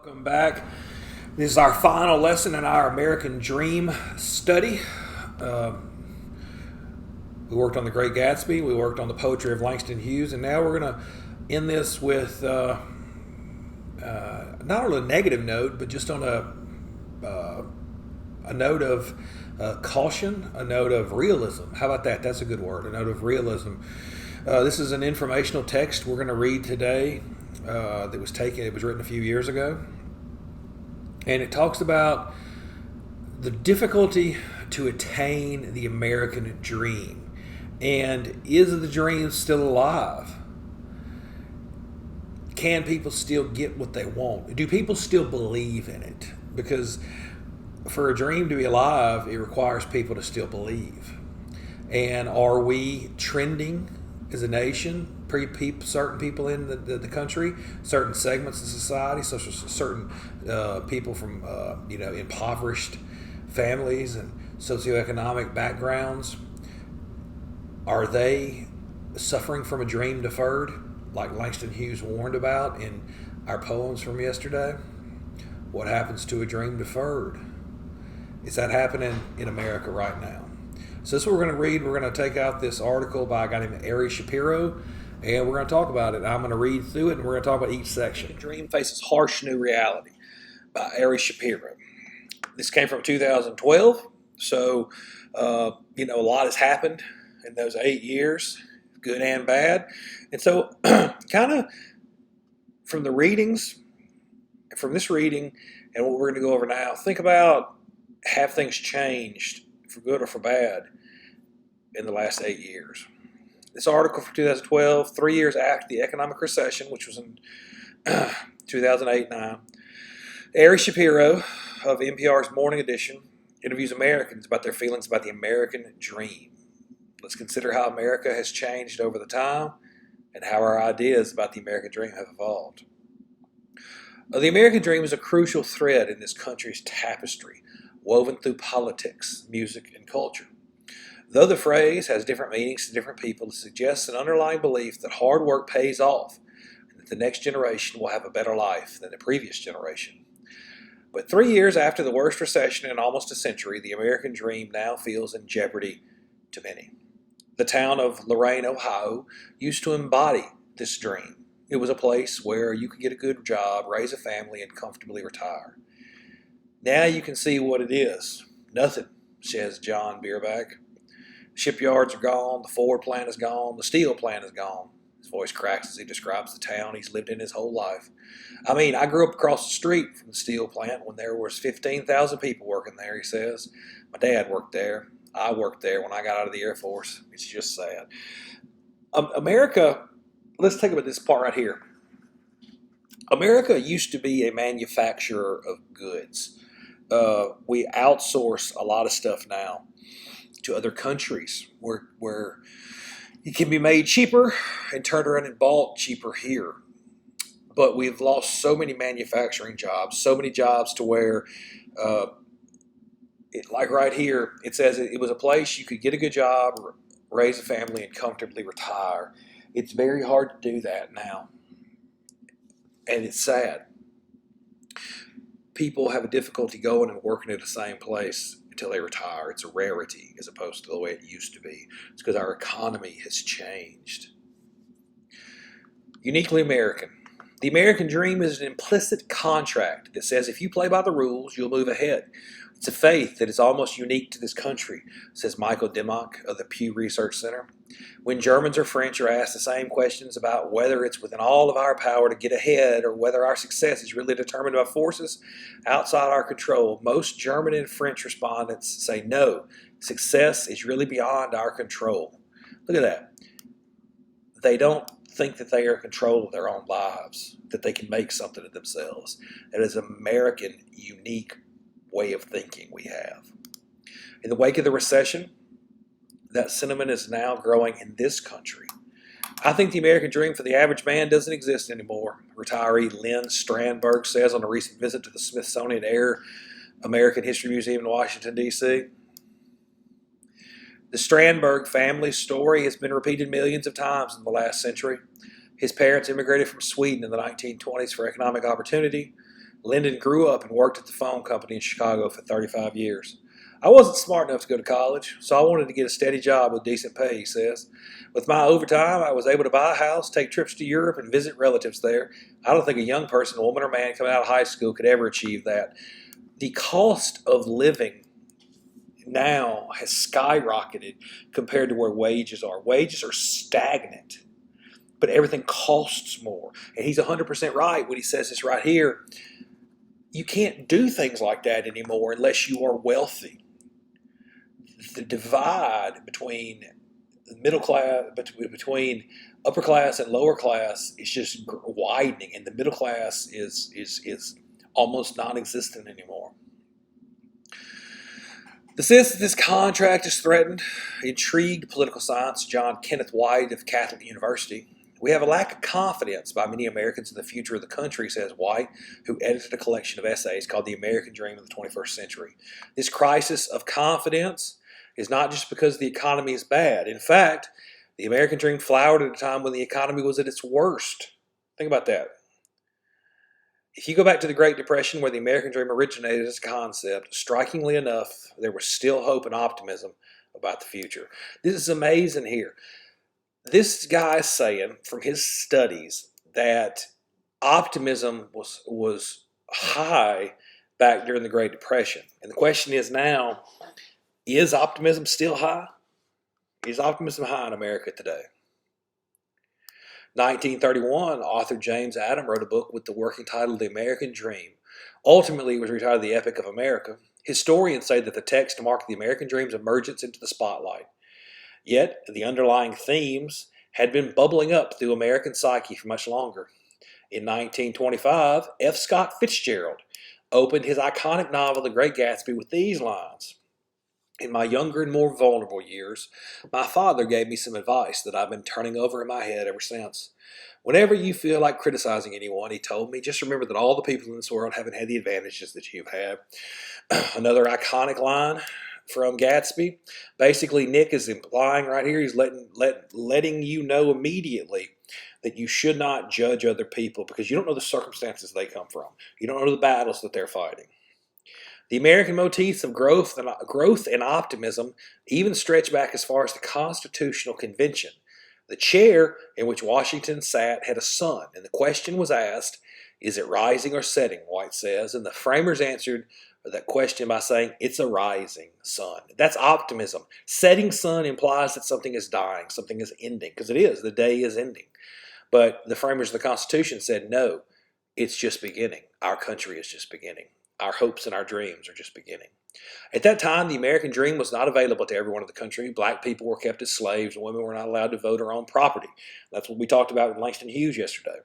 Welcome back. This is our final lesson in our American Dream study. Uh, we worked on The Great Gatsby, we worked on the poetry of Langston Hughes, and now we're going to end this with not on a negative note, but just on a note of caution, a note of realism. How about that? That's a good word, a note of realism. This is an informational text we're going to read today that was taken, it was written a few years ago. And it talks about the difficulty to attain the American dream. And is the dream still alive? Can people still get what they want? Do people still believe in it? Because for a dream to be alive, it requires people to still believe. And are we trending as a nation? Certain people in the country, certain segments of society, such as certain people from impoverished families and socioeconomic backgrounds, are they suffering from a dream deferred, like Langston Hughes warned about in our poems from yesterday? What happens to a dream deferred? Is that happening in America right now? So this is what we're going to read. We're going to take out this article by a guy named Shapiro, and we're going to talk about it. I'm going to read through it, and we're going to talk about each section. The Dream Faces Harsh New Reality by Shapiro. This came from 2012, so a lot has happened in those 8 years, good and bad. And so kind of from this reading and what we're going to go over now, think about, have things changed for good or for bad in the last 8 years? This article from 2012, 3 years after the economic recession, which was in 2008-9, Shapiro of NPR's Morning Edition interviews Americans about their feelings about the American dream. Let's consider how America has changed over the time and how our ideas about the American dream have evolved. The American dream is a crucial thread in this country's tapestry, woven through politics, music, and culture. Though the phrase has different meanings to different people, it suggests an underlying belief that hard work pays off and that the next generation will have a better life than the previous generation. But 3 years after the worst recession in almost a century, the American dream now feels in jeopardy to many. The town of Lorain, Ohio, used to embody this dream. It was a place where you could get a good job, raise a family, and comfortably retire. Now you can see what it is. Nothing, says John Bierback. Shipyards are gone, the Ford plant is gone, the steel plant is gone. His voice cracks as he describes the town he's lived in his whole life. I mean, I grew up across the street from the steel plant when there was 15,000 people working there, he says. My dad worked there. I worked there when I got out of the Air Force. It's just sad. America, let's take about this part right here. America used to be a manufacturer of goods. We outsource a lot of stuff now to other countries where it can be made cheaper and turned around and bought cheaper here. But we've lost so many manufacturing jobs, so many jobs to where, like right here, it says it was a place you could get a good job, raise a family, and comfortably retire. It's very hard to do that now. And it's sad. People have a difficulty going and working at the same place until they retire. It's a rarity as opposed to the way it used to be. It's because our economy has changed. Uniquely American. The American dream is an implicit contract that says if you play by the rules, you'll move ahead. It's a faith that is almost unique to this country, says Michael Dimmock of the Pew Research Center. When Germans or French are asked the same questions about whether it's within all of our power to get ahead or whether our success is really determined by forces outside our control, most German and French respondents say no, success is really beyond our control. Look at that. They don't think that they are in control of their own lives, that they can make something of themselves. That is an American unique way of thinking we have. In the wake of the recession, that sentiment is now growing in this country. I think the American dream for the average man doesn't exist anymore, retiree Lynn Strandberg says on a recent visit to the Smithsonian Air American History Museum in Washington, D.C. The Strandberg family's story has been repeated millions of times in the last century. His parents immigrated from Sweden in the 1920s for economic opportunity. Lyndon grew up and worked at the phone company in Chicago for 35 years. I wasn't smart enough to go to college, so I wanted to get a steady job with decent pay, he says. With my overtime, I was able to buy a house, take trips to Europe, and visit relatives there. I don't think a young person, woman or man, coming out of high school could ever achieve that. The cost of living now has skyrocketed compared to where wages are. Wages are stagnant, but everything costs more. And he's 100% right when he says this right here. You can't do things like that anymore unless you are wealthy. The divide between the middle class, between upper class and lower class, is just widening, and the middle class is almost non-existent anymore. The sense that this contract is threatened intrigued political science John Kenneth White of Catholic University. We have a lack of confidence by many Americans in the future of the country, says White, who edited a collection of essays called The American Dream of the 21st Century. This crisis of confidence is not just because the economy is bad. In fact, the American dream flowered at a time when the economy was at its worst. Think about that. If you go back to the Great Depression, where the American dream originated as a concept, strikingly enough, there was still hope and optimism about the future. This is amazing here. This guy is saying from his studies that optimism was high back during the Great Depression. And the question is now, is optimism still high? Is optimism high in America today? 1931, author James Adam wrote a book with the working title The American Dream. Ultimately, it was retitled The Epic of America. Historians say that the text marked the American dream's emergence into the spotlight. Yet, the underlying themes had been bubbling up through American psyche for much longer. In 1925, F. Scott Fitzgerald opened his iconic novel The Great Gatsby with these lines. In my younger and more vulnerable years, my father gave me some advice that I've been turning over in my head ever since. Whenever you feel like criticizing anyone, he told me, just remember that all the people in this world haven't had the advantages that you've had. Another iconic line from Gatsby. Basically, Nick is implying right here, he's letting you know immediately that you should not judge other people because you don't know the circumstances they come from. You don't know the battles that they're fighting. The American motifs of growth and optimism even stretch back as far as the Constitutional Convention. The chair in which Washington sat had a sun, and the question was asked, is it rising or setting, White says, and the framers answered that question by saying, it's a rising sun. That's optimism. Setting sun implies that something is dying, something is ending, because it is, the day is ending. But the framers of the Constitution said, no, it's just beginning. Our country is just beginning. Our hopes and our dreams are just beginning. At that time, the American dream was not available to everyone in the country. Black people were kept as slaves, and women were not allowed to vote or own property. That's what we talked about with Langston Hughes yesterday.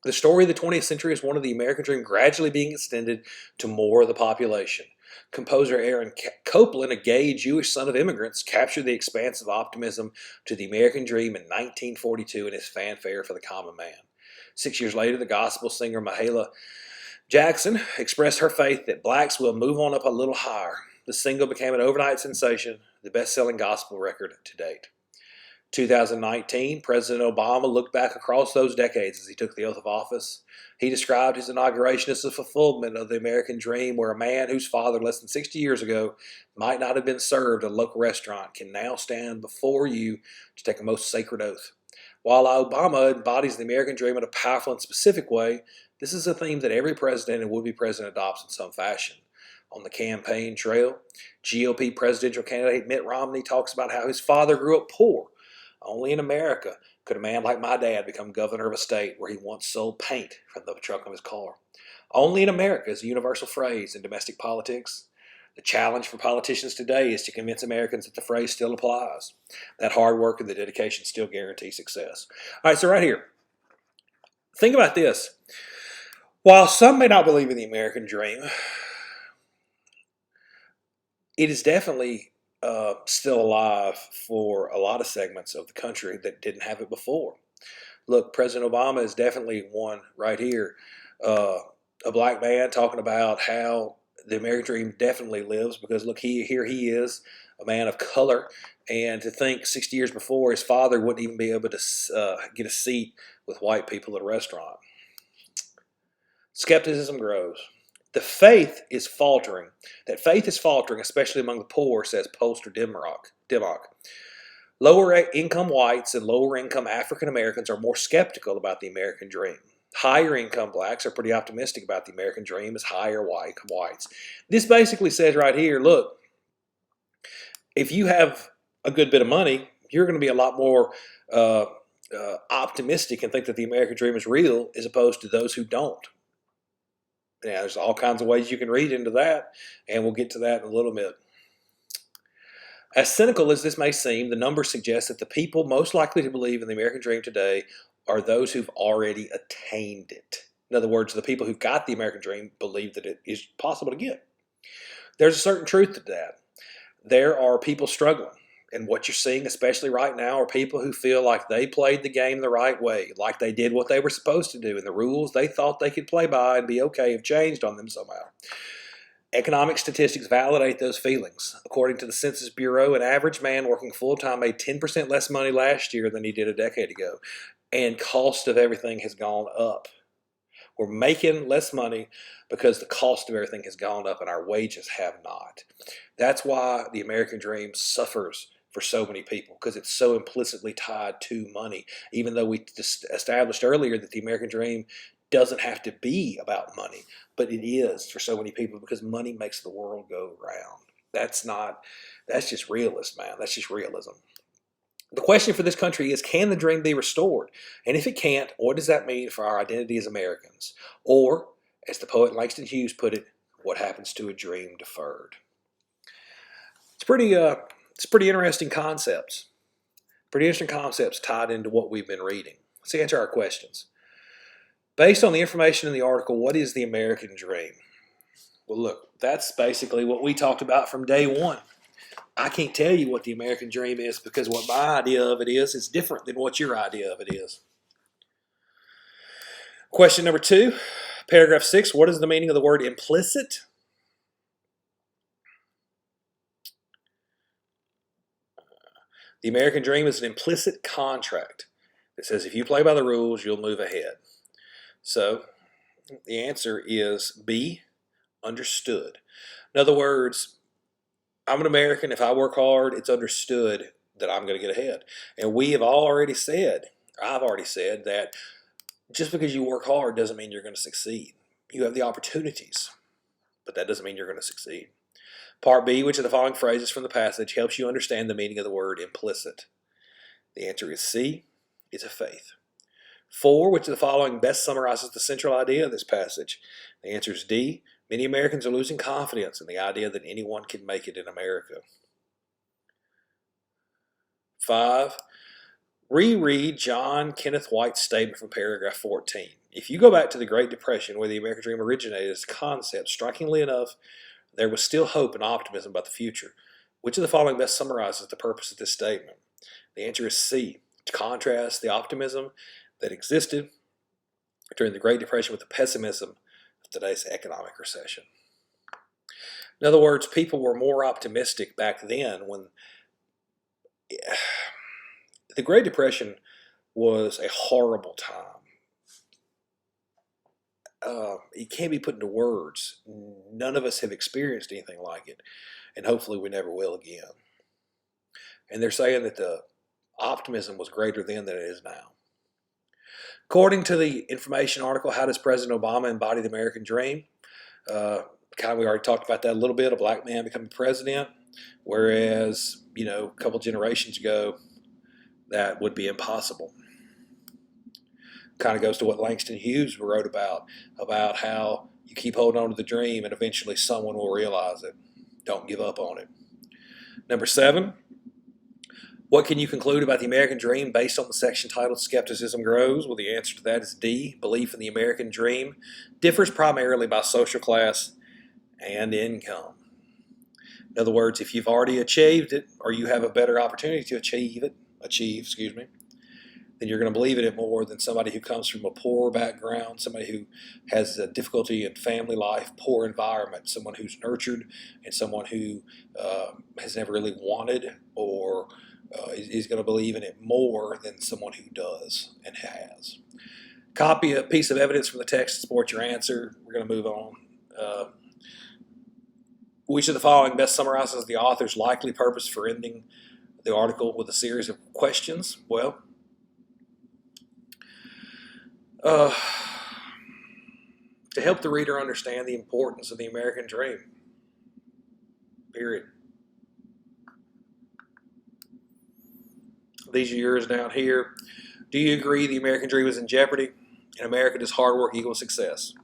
The story of the 20th century is one of the American dream gradually being extended to more of the population. Composer Aaron Copland, a gay Jewish son of immigrants, captured the expansive optimism to the American dream in 1942 in his Fanfare for the Common Man. 6 years later, the gospel singer Mahalia Jackson expressed her faith that blacks will move on up a little higher. The single became an overnight sensation, the best-selling gospel record to date. 2019, President Obama looked back across those decades as he took the oath of office. He described his inauguration as a fulfillment of the American dream, where a man whose father less than 60 years ago might not have been served at a local restaurant can now stand before you to take a most sacred oath. While Obama embodies the American dream in a powerful and specific way, this is a theme that every president and would-be president adopts in some fashion. On the campaign trail, GOP presidential candidate Mitt Romney talks about how his father grew up poor. Only in America could a man like my dad become governor of a state where he once sold paint from the trunk of his car. Only in America is a universal phrase in domestic politics. The challenge for politicians today is to convince Americans that the phrase still applies. That hard work and the dedication still guarantee success. All right, so right here, think about this. While some may not believe in the American dream, it is definitely still alive for a lot of segments of the country that didn't have it before. Look, President Obama is definitely one right here. A black man talking about how the American dream definitely lives because, look, here he is, a man of color, and to think 60 years before his father wouldn't even be able to get a seat with white people at a restaurant. Skepticism grows. The faith is faltering. That faith is faltering, especially among the poor, says pollster Dimmock. Lower income whites and lower income African Americans are more skeptical about the American dream. Higher income blacks are pretty optimistic about the American dream as higher income whites. This basically says right here, look, if you have a good bit of money, you're going to be a lot more optimistic and think that the American dream is real as opposed to those who don't. Now, there's all kinds of ways you can read into that, and we'll get to that in a little bit. As cynical as this may seem, the numbers suggest that the people most likely to believe in the American dream today are those who've already attained it. In other words, the people who've got the American dream believe that it is possible to get. There's a certain truth to that. There are people struggling. And what you're seeing, especially right now, are people who feel like they played the game the right way, like they did what they were supposed to do, and the rules they thought they could play by and be okay have changed on them somehow. Economic statistics validate those feelings. According to the Census Bureau, an average man working full-time made 10% less money last year than he did a decade ago, and cost of everything has gone up. We're making less money because the cost of everything has gone up and our wages have not. That's why the American dream suffers for so many people, because it's so implicitly tied to money, even though we established earlier that the American dream doesn't have to be about money, but it is for so many people because money makes the world go round. That's just realist, man. That's just realism. The question for this country is, can the dream be restored? And if it can't, what does that mean for our identity as Americans? Or, as the poet Langston Hughes put it, what happens to a dream deferred? It's pretty interesting concepts. Pretty interesting concepts tied into what we've been reading. Let's answer our questions. Based on the information in the article, what is the American dream? Well, look, that's basically what we talked about from day one. I can't tell you what the American dream is because what my idea of it is different than what your idea of it is. Question number 2, paragraph 6, what is the meaning of the word implicit? The American dream is an implicit contract that says if you play by the rules, you'll move ahead. So the answer is B, understood. In other words, I'm an American. If I work hard, it's understood that I'm going to get ahead. And we have already said, I've already said, that just because you work hard doesn't mean you're going to succeed. You have the opportunities, but that doesn't mean you're going to succeed. Part B, which of the following phrases from the passage helps you understand the meaning of the word implicit? The answer is C, it's a faith. 4, which of the following best summarizes the central idea of this passage? The answer is D, many Americans are losing confidence in the idea that anyone can make it in America. 5, reread John Kenneth White's statement from paragraph 14. If you go back to the Great Depression, where the American dream originated as a concept, strikingly enough, there was still hope and optimism about the future. Which of the following best summarizes the purpose of this statement? The answer is C, to contrast the optimism that existed during the Great Depression with the pessimism of today's economic recession. In other words, people were more optimistic back then when the Great Depression was a horrible time. It can't be put into words. None of us have experienced anything like it, and hopefully we never will again. And they're saying that the optimism was greater then than it is now. According to the information article, How Does President Obama Embody the American Dream? We already talked about that a little bit, a black man becoming president, whereas, a couple generations ago, that would be impossible. Kind of goes to what Langston Hughes wrote about how you keep holding on to the dream and eventually someone will realize it. Don't give up on it. Number 7, what can you conclude about the American dream based on the section titled Skepticism Grows? Well, the answer to that is D, belief in the American dream differs primarily by social class and income. In other words, if you've already achieved it, or you have a better opportunity to achieve, then you're going to believe in it more than somebody who comes from a poor background, somebody who has a difficulty in family life, poor environment, someone who's nurtured, and someone who has never really wanted or is going to believe in it more than someone who does and has. Copy a piece of evidence from the text to support your answer. We're going to move on. Which of the following best summarizes the author's likely purpose for ending the article with a series of questions? Well, to help the reader understand the importance of the American dream. Period. These are yours down here. Do you agree the American dream is in jeopardy? In America, does hard work equal success?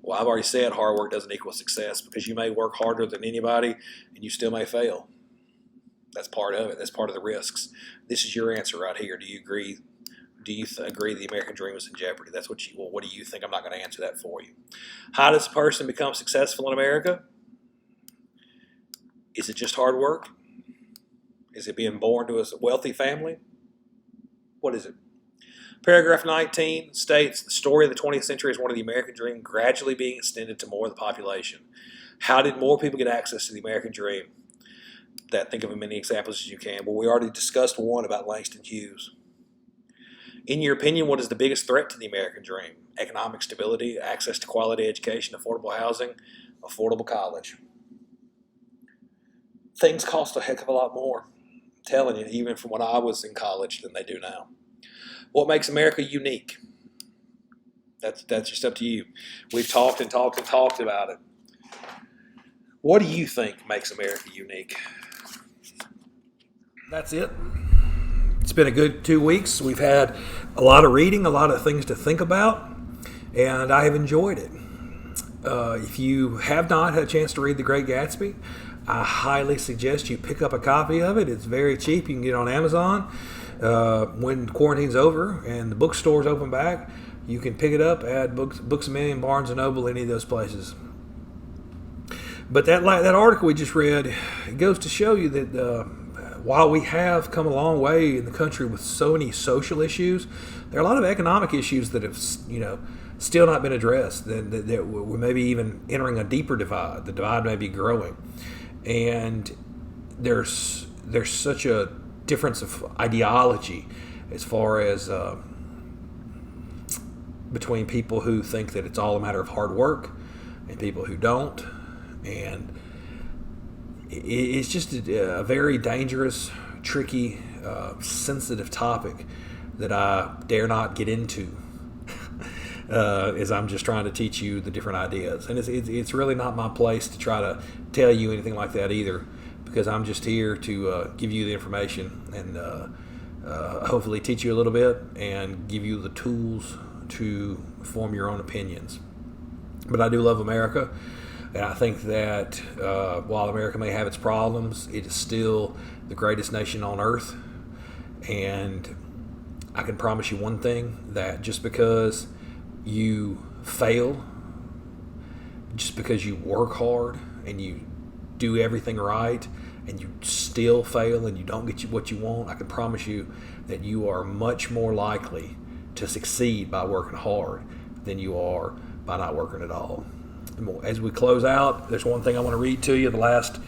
Well, I've already said hard work doesn't equal success, because you may work harder than anybody and you still may fail. That's part of it. That's part of the risks. This is your answer right here. Do you agree? Do you agree the American dream is in jeopardy? That's what you. Well, what do you think? I'm not going to answer that for you. How does a person become successful in America? Is it just hard work? Is it being born to a wealthy family? What is it? Paragraph 19 states, the story of the 20th century is one of the American dream gradually being extended to more of the population. How did more people get access to the American dream? Think of as many examples as you can. Well, we already discussed one about Langston Hughes. In your opinion, what is the biggest threat to the American dream? Economic stability, access to quality education, affordable housing, affordable college. Things cost a heck of a lot more, I'm telling you, even from when I was in college, than they do now. What makes America unique? That's just up to you. We've talked and talked and talked about it. What do you think makes America unique? That's it. It's been a good 2 weeks. We've had a lot of reading, a lot of things to think about, and I have enjoyed it. If you have not had a chance to read The Great Gatsby, I highly suggest you pick up a copy of it. It's very cheap. You can get it on Amazon. When quarantine's over and the bookstores open back, you can pick it up at Books A Million, Barnes & Noble, any of those places. But that article we just read, it goes to show you that while we have come a long way in the country with so many social issues, there are a lot of economic issues that have, still not been addressed. That we're maybe even entering a deeper divide. The divide may be growing, and there's such a difference of ideology as far as between people who think that it's all a matter of hard work and people who don't. And it's just a very dangerous, tricky, sensitive topic that I dare not get into as I'm just trying to teach you the different ideas. And it's really not my place to try to tell you anything like that either, because I'm just here to give you the information and hopefully teach you a little bit and give you the tools to form your own opinions. But I do love America, and I think that while America may have its problems, it is still the greatest nation on earth. And I can promise you one thing, that just because you fail, just because you work hard and you do everything right and you still fail and you don't get what you want, I can promise you that you are much more likely to succeed by working hard than you are by not working at all. As we close out, there's one thing I want to read to you, the last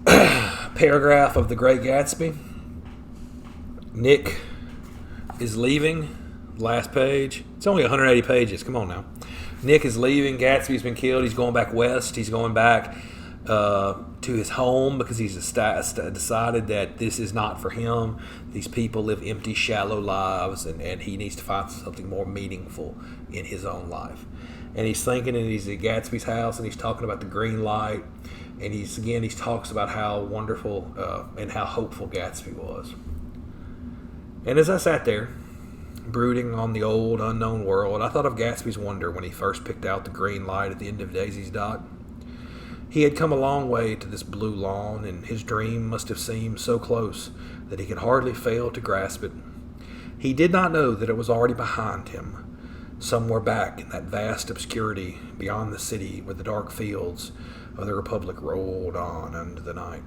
paragraph of The Great Gatsby. Nick is leaving. Last page. It's only 180 pages. Come on now. Nick is leaving. Gatsby's been killed. He's going back west. He's going back to his home because he's decided that this is not for him. These people live empty, shallow lives, and he needs to find something more meaningful in his own life. And he's thinking, and he's at Gatsby's house, and he's talking about the green light, and he talks about how wonderful and how hopeful Gatsby was. And as I sat there, brooding on the old, unknown world, I thought of Gatsby's wonder when he first picked out the green light at the end of Daisy's dock. He had come a long way to this blue lawn, and his dream must have seemed so close that he could hardly fail to grasp it. He did not know that it was already behind him, somewhere back in that vast obscurity beyond the city where the dark fields of the Republic rolled on under the night.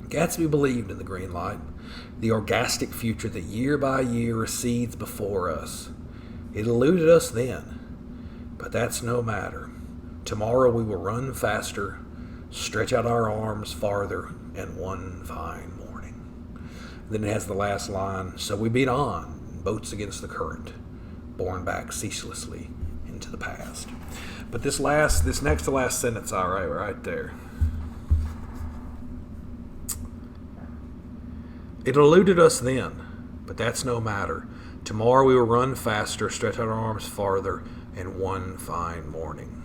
Gatsby believed in the green light, the orgastic future that year by year recedes before us. It eluded us then, but that's no matter. Tomorrow we will run faster, stretch out our arms farther, and one fine morning. Then it has the last line, so we beat on, boats against the current. borne back ceaselessly into the past. But this next to last sentence, all right there. It eluded us then, but that's no matter. Tomorrow we will run faster, stretch out our arms farther, and one fine morning.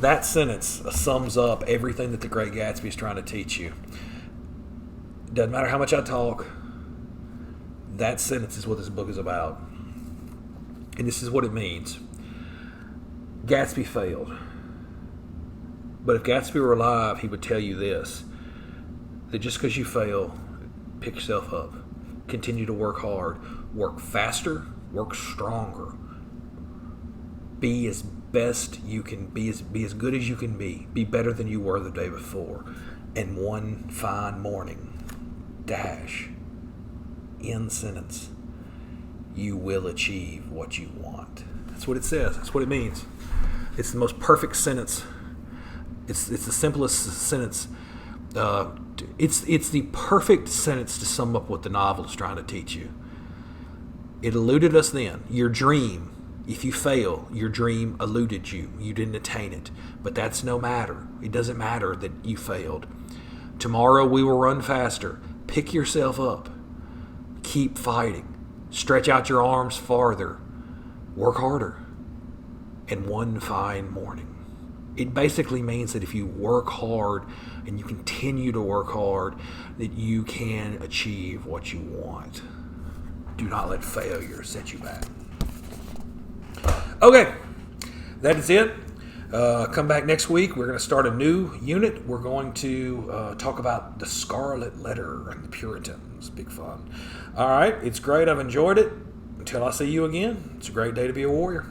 That sentence sums up everything that the Great Gatsby is trying to teach you. Doesn't matter how much I talk, that sentence is what this book is about. And this is what it means. Gatsby failed. But if Gatsby were alive, he would tell you this, that just because you fail, pick yourself up. Continue to work hard. Work faster. Work stronger. Be as best you can be. Be as good as you can be. Be better than you were the day before. And one fine morning, end sentence, you will achieve what you want. That's what it says. That's what it means. It's the most perfect sentence. It's the simplest sentence. It's the perfect sentence to sum up what the novel is trying to teach you. It eluded us then. Your dream, if you fail, your dream eluded you. You didn't attain it. But that's no matter. It doesn't matter that you failed. Tomorrow we will run faster. Pick yourself up. Keep fighting. Stretch out your arms farther. Work harder. And one fine morning. It basically means that if you work hard and you continue to work hard, that you can achieve what you want. Do not let failure set you back. Okay, that is it. Come back next week. We're going to start a new unit. We're going to talk about the Scarlet Letter and the Puritans. Big fun. All right, it's great. I've enjoyed it. Until I see you again, it's a great day to be a warrior.